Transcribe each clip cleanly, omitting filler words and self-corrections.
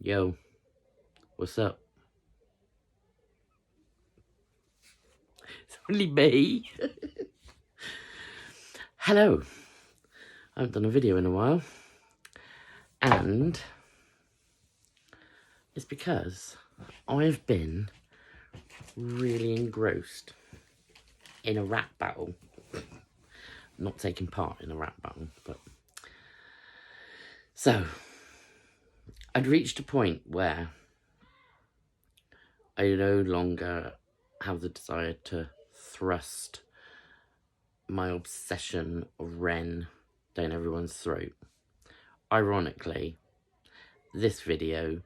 Yo, what's up? It's only me. Hello. I haven't done a video in a while. And it's because I've been really engrossed in a rap battle. Not taking part in a rap battle, but... So, I'd reached a point where I no longer have the desire to thrust my obsession of Ren down everyone's throat. Ironically, this video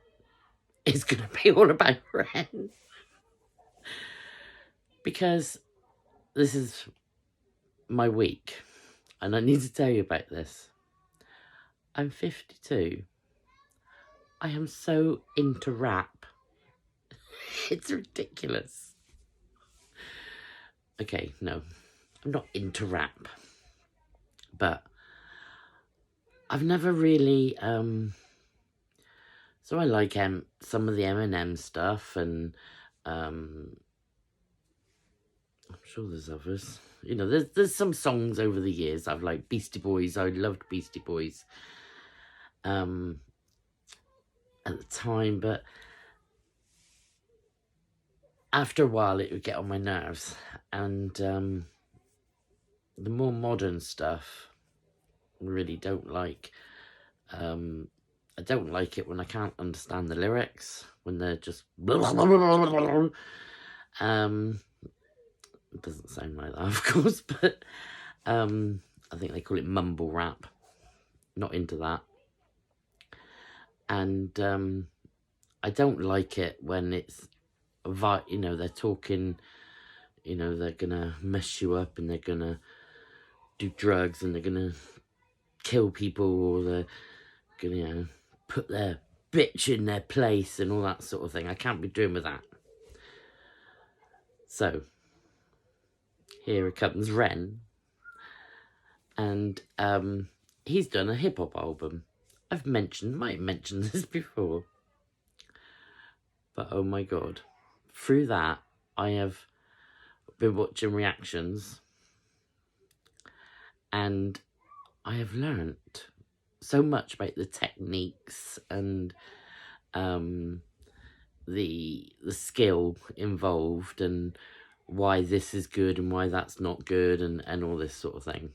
is going to be all about Ren. Because this is my week, and I need to tell you about this. I'm 52. I am so into rap. It's ridiculous. Okay, no, I'm not into rap. But I've never really, so I like some of the Eminem stuff, and I'm sure there's others. You know, there's some songs over the years I've liked. Beastie Boys, I loved Beastie Boys at the time, but after a while it would get on my nerves, and the more modern stuff I really don't like. I don't like it when I can't understand the lyrics, when they're just blah, blah, blah, blah, blah, blah. It doesn't sound like that, of course, but I think they call it mumble rap. Not into that. And I don't like it when it's, you know, they're talking, you know, they're gonna mess you up, and they're gonna do drugs, and they're gonna kill people, or they're gonna, you know, put their bitch in their place and all that sort of thing. I can't be doing with that. So here comes Ren, and he's done a hip-hop album. Might have mentioned this before, but oh my god, through that I have been watching reactions, and I have learnt so much about the techniques and the skill involved, and why this is good and why that's not good, and all this sort of thing.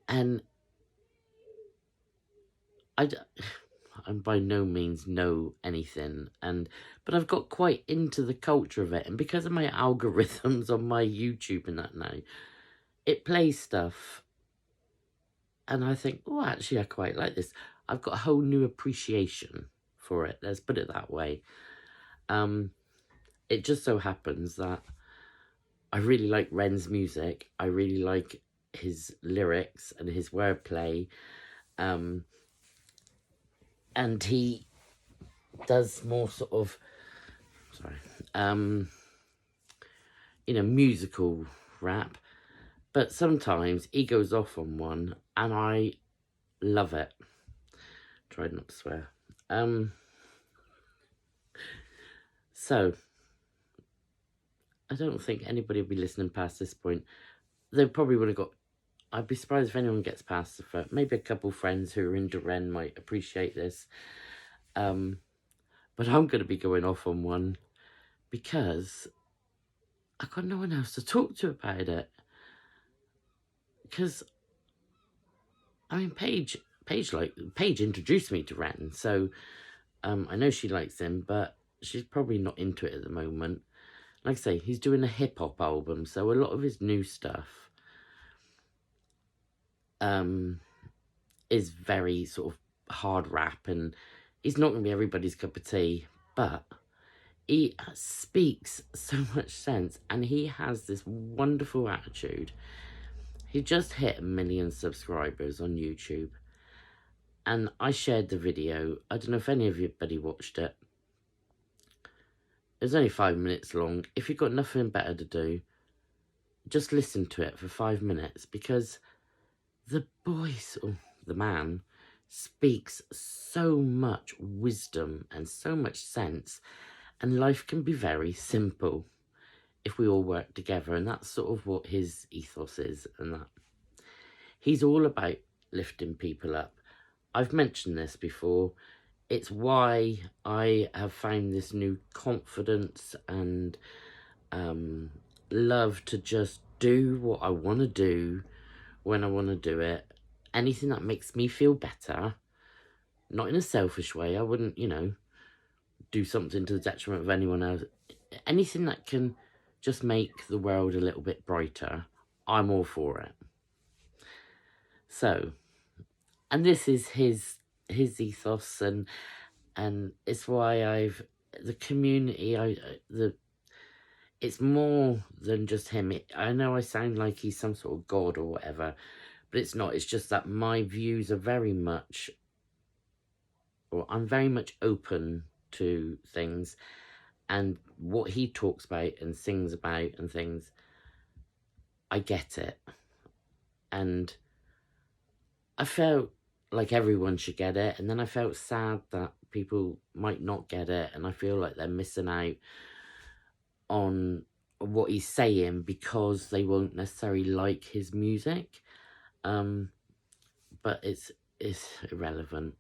And I by no means know anything, but I've got quite into the culture of it, and because of my algorithms on my YouTube and that now, it plays stuff, and I think, oh, actually I quite like this. I've got a whole new appreciation for it, let's put it that way. It just so happens that I really like Ren's music. I really like his lyrics and his wordplay. And he does more sort of, you know, musical rap. But sometimes he goes off on one, and I love it. Tried not to swear. So, I don't think anybody will be listening past this point. They probably would have got... I'd be surprised if anyone gets past the first. Maybe a couple friends who are into Ren might appreciate this. But I'm going to be going off on one because I've got no one else to talk to about it. Because, I mean, Paige introduced me to Ren, so I know she likes him, but she's probably not into it at the moment. Like I say, he's doing a hip-hop album, so a lot of his new stuff is very sort of hard rap, and he's not going to be everybody's cup of tea, but he speaks so much sense, and he has this wonderful attitude. He just hit 1 million subscribers on YouTube, and I shared the video. I don't know if anybody watched it. It was only 5 minutes long. If you've got nothing better to do, just listen to it for 5 minutes, because the voice, or the man speaks so much wisdom and so much sense, and life can be very simple if we all work together, and that's sort of what his ethos is, and that he's all about lifting people up. I've mentioned this before. It's why I have found this new confidence and love to just do what I want to do when I want to do it. Anything that makes me feel better, not in a selfish way. I wouldn't, do something to the detriment of anyone else. Anything that can just make the world a little bit brighter, I'm all for it. So, and this is his ethos, and it's why the community, it's more than just him. I know I sound like he's some sort of god or whatever, but it's not. It's just that my views are very much, or I'm very much open to things, and what he talks about and sings about and things, I get it. And I felt like everyone should get it, and then I felt sad that people might not get it, and I feel like they're missing out on what he's saying because they won't necessarily like his music. But it's irrelevant.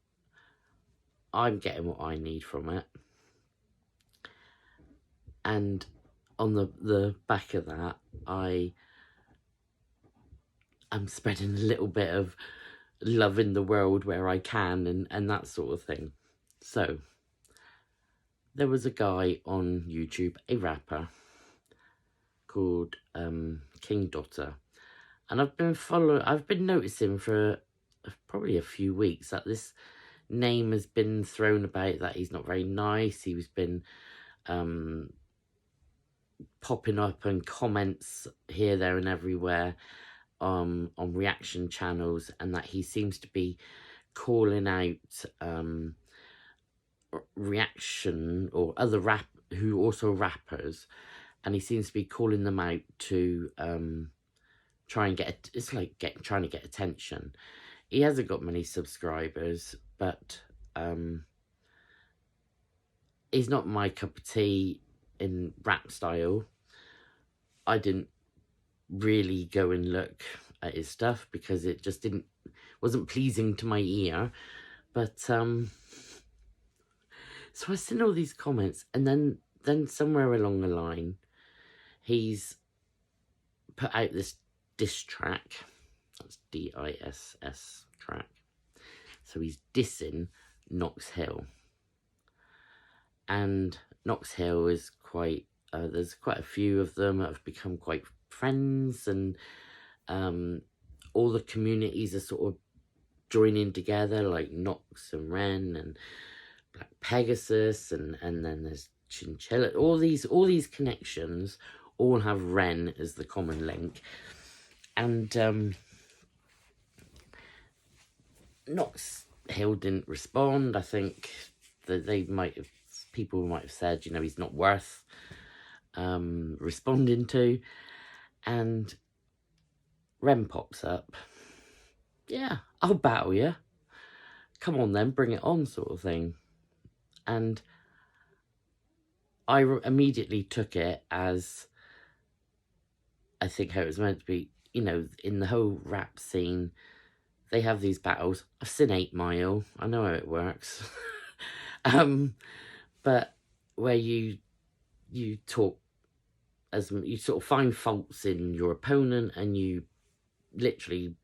I'm getting what I need from it. And on the back of that, I'm spreading a little bit of love in the world where I can, and that sort of thing. So there was a guy on YouTube, a rapper called King Dotta, and I've been noticing for probably a few weeks that this name has been thrown about, that he's not very nice. He's been popping up in comments here, there and everywhere on reaction channels, and that he seems to be calling out reaction or other who also rappers, and he seems to be calling them out to try and it's like trying to get attention. He hasn't got many subscribers, but he's not my cup of tea in rap style. I didn't really go and look at his stuff because it just wasn't pleasing to my ear. But so I seen all these comments, and then somewhere along the line, he's put out this diss track. That's DISS track. So he's dissing Knox Hill, and Knox Hill is quite. There's quite a few of them that have become quite friends, and all the communities are sort of joining together, like Knox and Wren and Black Pegasus, and then there's Chinchilla. All these connections all have Wren as the common link, and Knox Hill didn't respond. I think that people might have said, he's not worth responding to, and Wren pops up. Yeah, I'll battle you. Come on then, bring it on, sort of thing. And I immediately took it as, I think, how it was meant to be. In the whole rap scene, they have these battles. I've seen 8 Mile. I know how it works. But where you talk, as you sort of find faults in your opponent, and you literally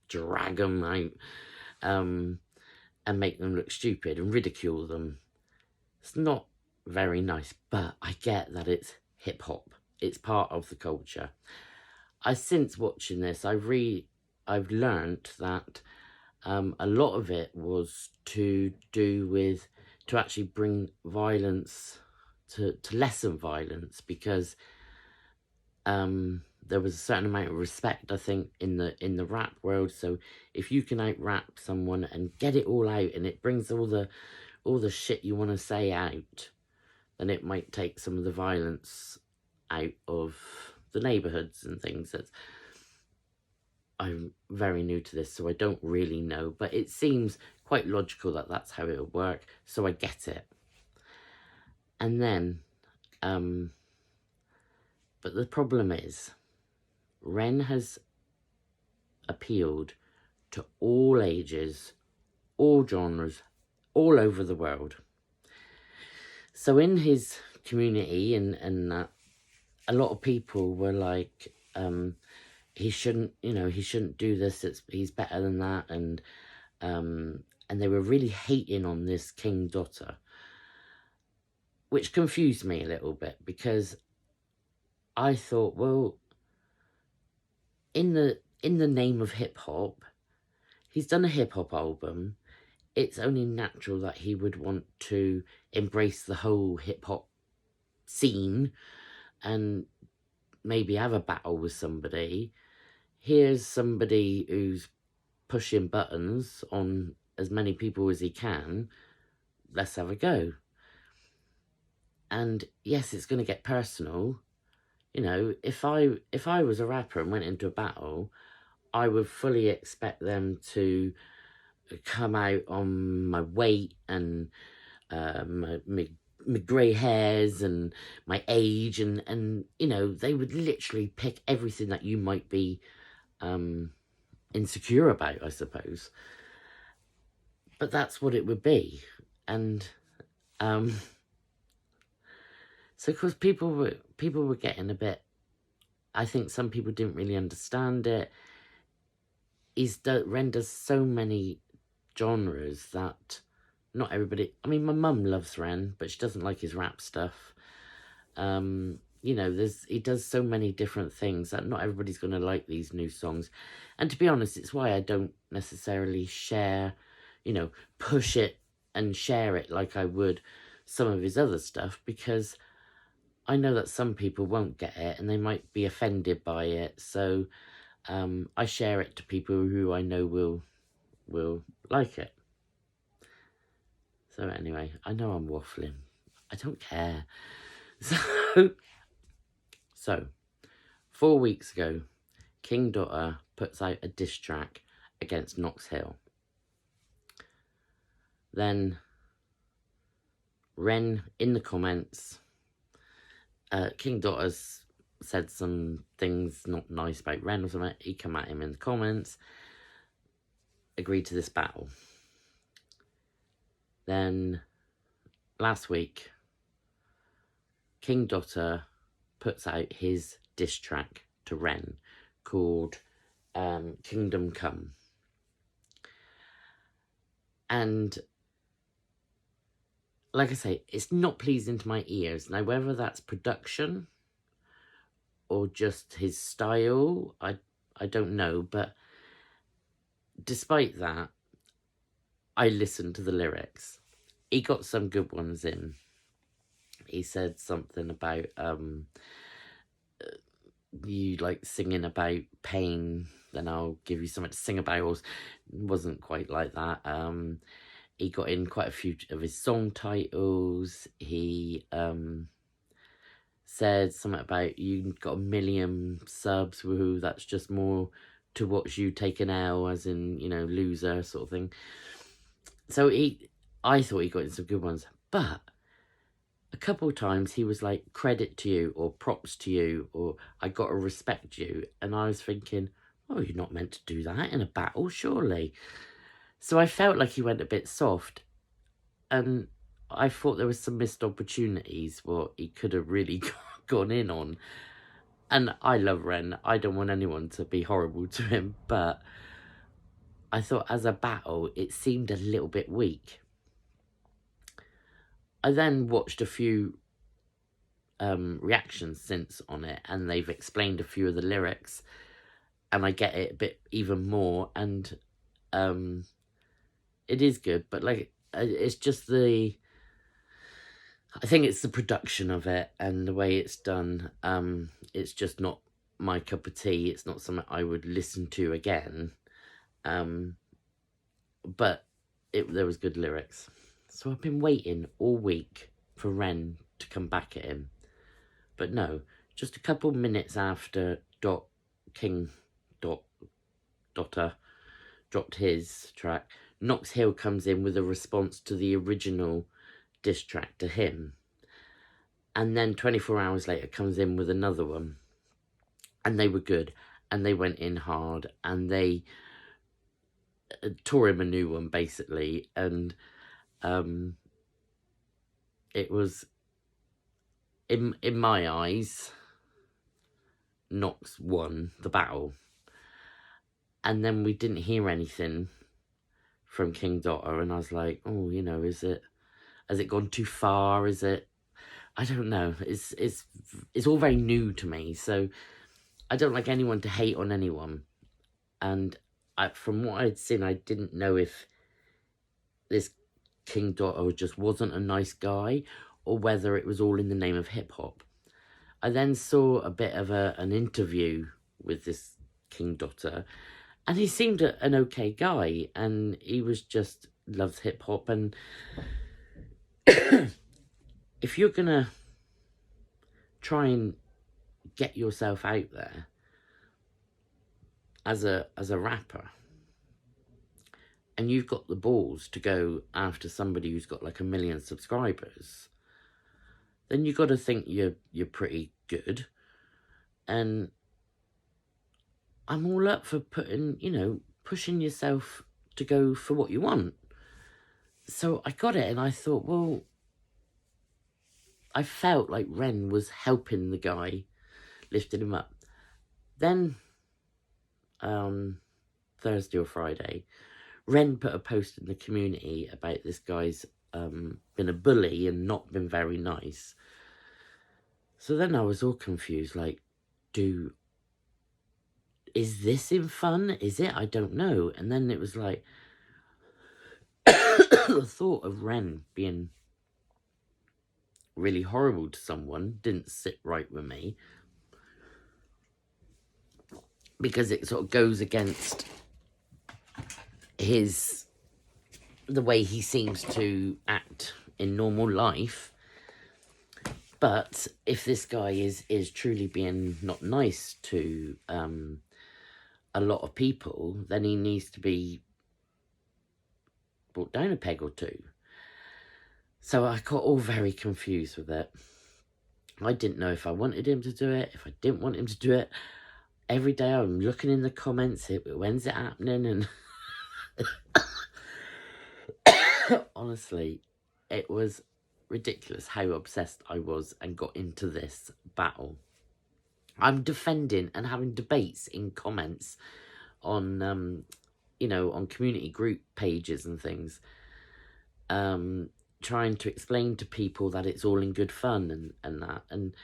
drag them out and make them look stupid and ridicule them. It's not very nice, but I get that it's hip hop. It's part of the culture. Since watching this, I've learnt that a lot of it was to do with to actually bring violence, to lessen violence, because there was a certain amount of respect, I think, in the rap world. So if you can out rap someone and get it all out, and it brings all the shit you want to say out, then it might take some of the violence out of the neighborhoods and things. I'm very new to this, so I don't really know, but it seems quite logical that that's how it would work, so I get it. And then, but the problem is, Ren has appealed to all ages, all genres, all over the world. So in his community and that, a lot of people were like, he shouldn't, he shouldn't do this. He's better than that, and they were really hating on this King Dotta, which confused me a little bit, because I thought, well, in the name of hip hop, he's done a hip hop album. It's only natural that he would want to embrace the whole hip hop scene and maybe have a battle with somebody. Here's somebody who's pushing buttons on as many people as he can. Let's have a go. And yes, it's going to get personal. If I was a rapper and went into a battle, I would fully expect them to come out on my weight and my grey hairs and my age, and they would literally pick everything that you might be insecure about, I suppose. But that's what it would be. And so of course people were getting a bit, I think some people didn't really understand it. Ren does so many genres that not everybody, I mean, my mum loves Ren, but she doesn't like his rap stuff. He does so many different things that not everybody's going to like these new songs. And to be honest, it's why I don't necessarily share, push it and share it like I would some of his other stuff, because I know that some people won't get it and they might be offended by it. So I share it to people who I know will like it. So anyway, I know I'm waffling. I don't care. So 4 weeks ago, King Dotta puts out a diss track against Knox Hill. Then Ren, in the comments, King Dotta's said some things not nice about Ren or something. He come at him in the comments, agreed to this battle. Then last week, King Dotta puts out his diss track to Ren called Kingdom Come. And like I say, it's not pleasing to my ears. Now, whether that's production or just his style, I don't know. But despite that, I listened to the lyrics. He got some good ones in. He said something about you like singing about pain, then I'll give you something to sing about. It wasn't quite like that. He got in quite a few of his song titles. He said something about you got 1 million subs, woohoo, that's just more to watch you take an L, as in, loser sort of thing. So I thought he got in some good ones, but a couple of times he was like, credit to you, or props to you, or I gotta respect you. And I was thinking, oh, you're not meant to do that in a battle, surely. So I felt like he went a bit soft, and I thought there was some missed opportunities what he could have really gone in on. And I love Ren. I don't want anyone to be horrible to him, but I thought as a battle, it seemed a little bit weak. I then watched a few reactions since on it, and they've explained a few of the lyrics, and I get it a bit even more, and it is good, but like, it's just I think it's the production of it and the way it's done. It's just not my cup of tea. It's not something I would listen to again. But there was good lyrics. So I've been waiting all week for Ren to come back at him. But no, just a couple minutes after King Dotta dropped his track, Knox Hill comes in with a response to the original diss track to him. And then 24 hours later comes in with another one. And they were good. And they went in hard. And they tore him a new one, basically. And it was, in my eyes, Knox won the battle. And then we didn't hear anything from King Dotta, and I was like, oh, you know, has it gone too far? Is it, I don't know. It's all very new to me, so I don't like anyone to hate on anyone. And from what I'd seen, I didn't know if this King Dotta just wasn't a nice guy, or whether it was all in the name of hip hop. I then saw a bit of an interview with this King Dotta, and he seemed an okay guy, and he was just loves hip hop. And if you're gonna try and get yourself out there as a rapper, and you've got the balls to go after somebody who's got like 1 million subscribers, then you got to think you're pretty good. And I'm all up for pushing yourself to go for what you want. So I got it, and I thought, well, I felt like Ren was helping the guy, lifting him up. Then, Thursday or Friday, Ren put a post in the community about this guy's been a bully and not been very nice. So then I was all confused, like, is this in fun? Is it? I don't know. And then it was like, the thought of Ren being really horrible to someone didn't sit right with me, because it sort of goes against the way he seems to act in normal life. But if this guy is truly being not nice to a lot of people, then he needs to be brought down a peg or two. So I got all very confused with it. I didn't know if I wanted him to do it, if I didn't want him to do it. Every day I'm looking in the comments, when's it happening? And honestly, it was ridiculous how obsessed I was and got into this battle. I'm defending and having debates in comments on, on community group pages and things, trying to explain to people that it's all in good fun and that. And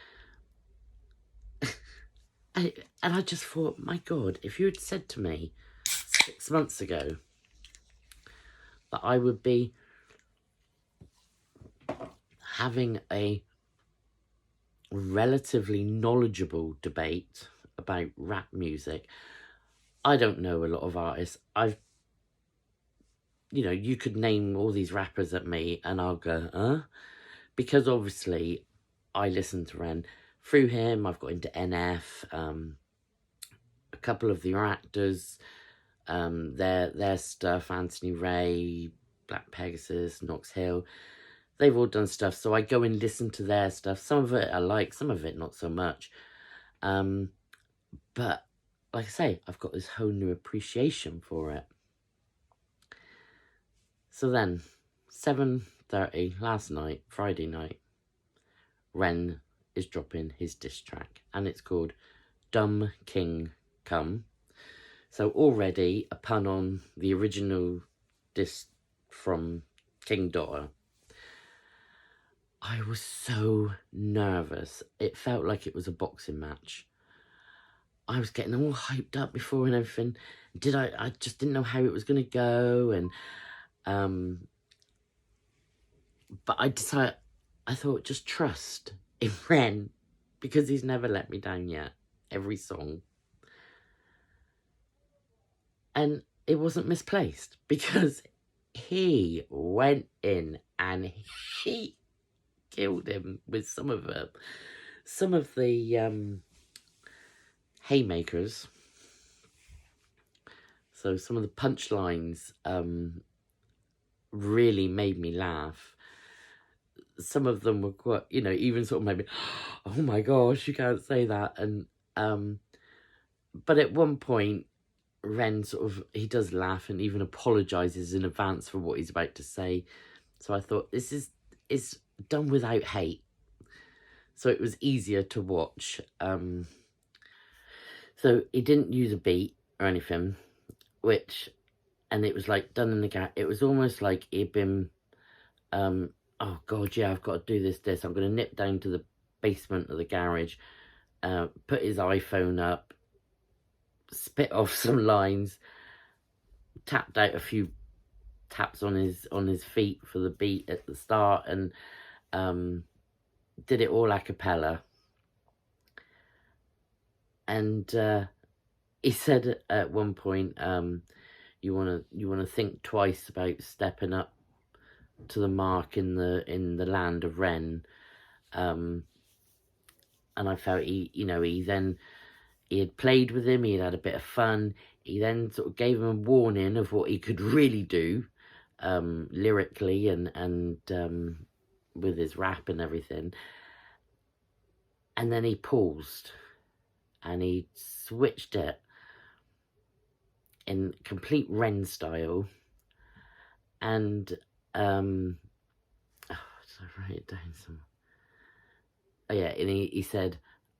I just thought, my God, if you had said to me 6 months ago that I would be having a relatively knowledgeable debate about rap music. I don't know a lot of artists. You could name all these rappers at me and I'll go, huh? Because obviously I listen to Ren. Through him, I've got into NF, a couple of the actors, their stuff, Anthony Ray, Black Pegasus, Knox Hill. They've all done stuff, so I go and listen to their stuff. Some of it I like, some of it not so much. But, like I say, I've got this whole new appreciation for it. So then, 7:30 last night, Friday night, Ren is dropping his diss track, and it's called Dumb King Come. So already a pun on the original diss from King Dotta. I was so nervous. It felt like it was a boxing match. I was getting all hyped up before and everything. I just didn't know how it was going to go. And, but I thought, just trust in Ren, because he's never let me down yet. Every song. And it wasn't misplaced, because he went in and he killed him with some of the haymakers. So some of the punchlines really made me laugh. Some of them were quite, you know, even sort of made me, oh my gosh, you can't say that. And but at one point, Ren sort of, he does laugh and even apologizes in advance for what he's about to say. So I thought, this is done without hate, so it was easier to watch. So he didn't use a beat or anything, and it was like done in the gap. It was almost like he'd been, oh god, yeah, I've got to do this. I'm going to nip down to the basement of the garage, put his iPhone up, spit off some lines, tapped out a few taps on his feet for the beat at the start, and did it all a cappella. And he said at one point, you want to think twice about stepping up to the mark in the land of Ren. And I felt he had played with him, he had a bit of fun. He then sort of gave him a warning of what he could really do, lyrically and with his rap and everything. And then he paused and he switched it in complete Ren style. And did I write it down somewhere? Oh yeah, and he said,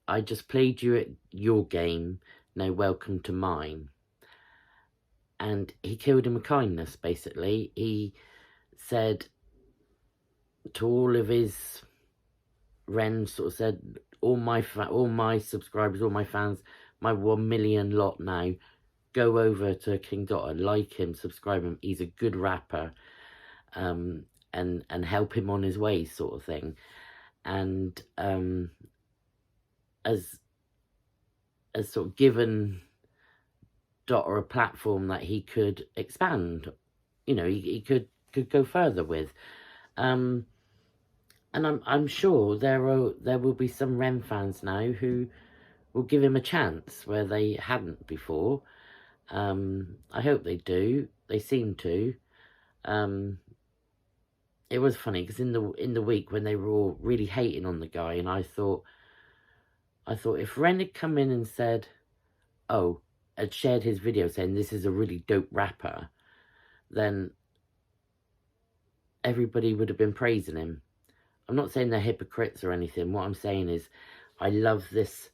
I just played you at your game, now welcome to mine. And he killed him with kindness, basically. He said to all of his, Ren sort of said, all my subscribers, all my fans, my 1 million lot now, go over to King Dotta, like him, subscribe him. He's a good rapper, and help him on his way, sort of thing. And as sort of given Dotta a platform that he could expand, you know, he could go further with. And I'm sure there will be some Ren fans now who will give him a chance where they hadn't before. I hope they do. They seem to. It was funny because in the week when they were all really hating on the guy, and I thought if Ren had come in and said, oh, had shared his video saying this is a really dope rapper, then everybody would have been praising him. I'm not saying they're hypocrites or anything. What I'm saying is I love this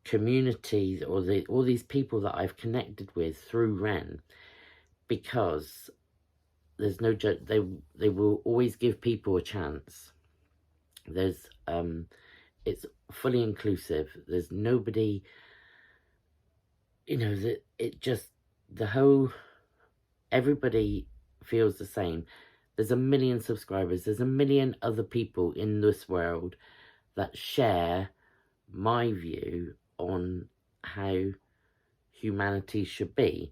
community, or all these people that I've connected with through Ren, because there's no they will always give people a chance. There's it's fully inclusive. There's nobody, you know, that it just, everybody feels the same. There's 1 million subscribers. There's 1 million other people in this world that share my view on how humanity should be.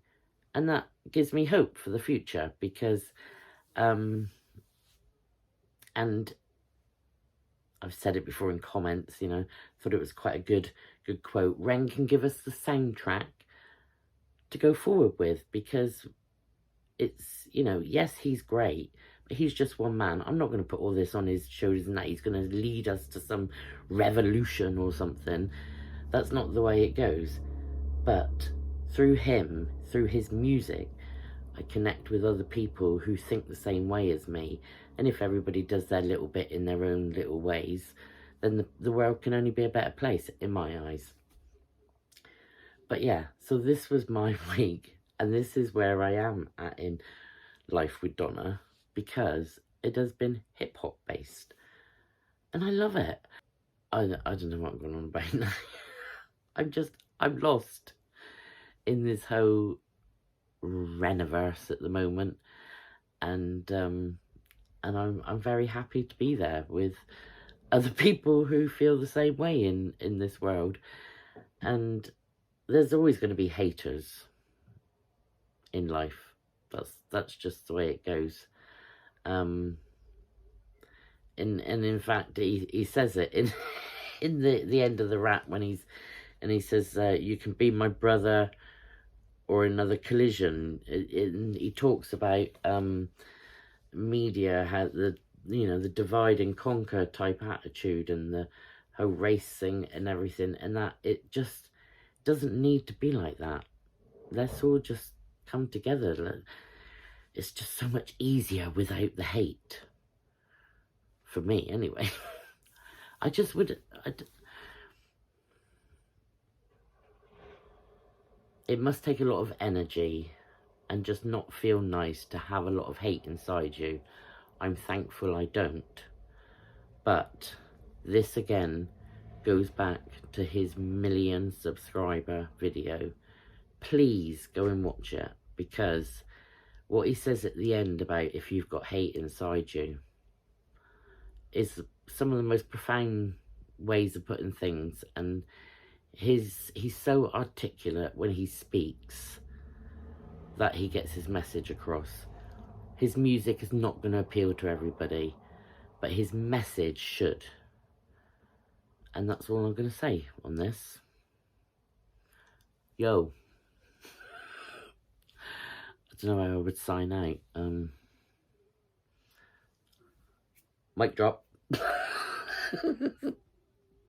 And that gives me hope for the future, because, and I've said it before in comments, you know, thought it was quite a good quote. Ren can give us the soundtrack to go forward with, because it's, you know, yes, he's great, but he's just one man. I'm not going to put all this on his shoulders and that he's going to lead us to some revolution or something. That's not the way it goes. But through him, through his music, I connect with other people who think the same way as me. And if everybody does their little bit in their own little ways, then the world can only be a better place in my eyes. But yeah, so this was my week, and this is where I am at in life with Donna, because it has been hip-hop based. And I love it. I don't know what I'm going on about now. I'm lost in this whole Reniverse at the moment, and I'm very happy to be there with other people who feel the same way in this world. And there's always going to be haters in life. That's just the way it goes. And in fact, he says it in the end of the rap when he says, you can be my brother or another collision. He talks about media has the the divide and conquer type attitude and the whole race thing and everything, and that it just doesn't need to be like that. Let's all just come together. It's just so much easier without the hate. For me, anyway. I just would... It must take a lot of energy and just not feel nice to have a lot of hate inside you. I'm thankful I don't. But this again goes back to his 1 million subscriber video. Please go and watch it, because what he says at the end about if you've got hate inside you is some of the most profound ways of putting things, and he's so articulate when he speaks that he gets his message across. His music is not going to appeal to everybody, but his message should. And that's all I'm going to say on this. Yo. I don't know how I would sign out. Mic drop.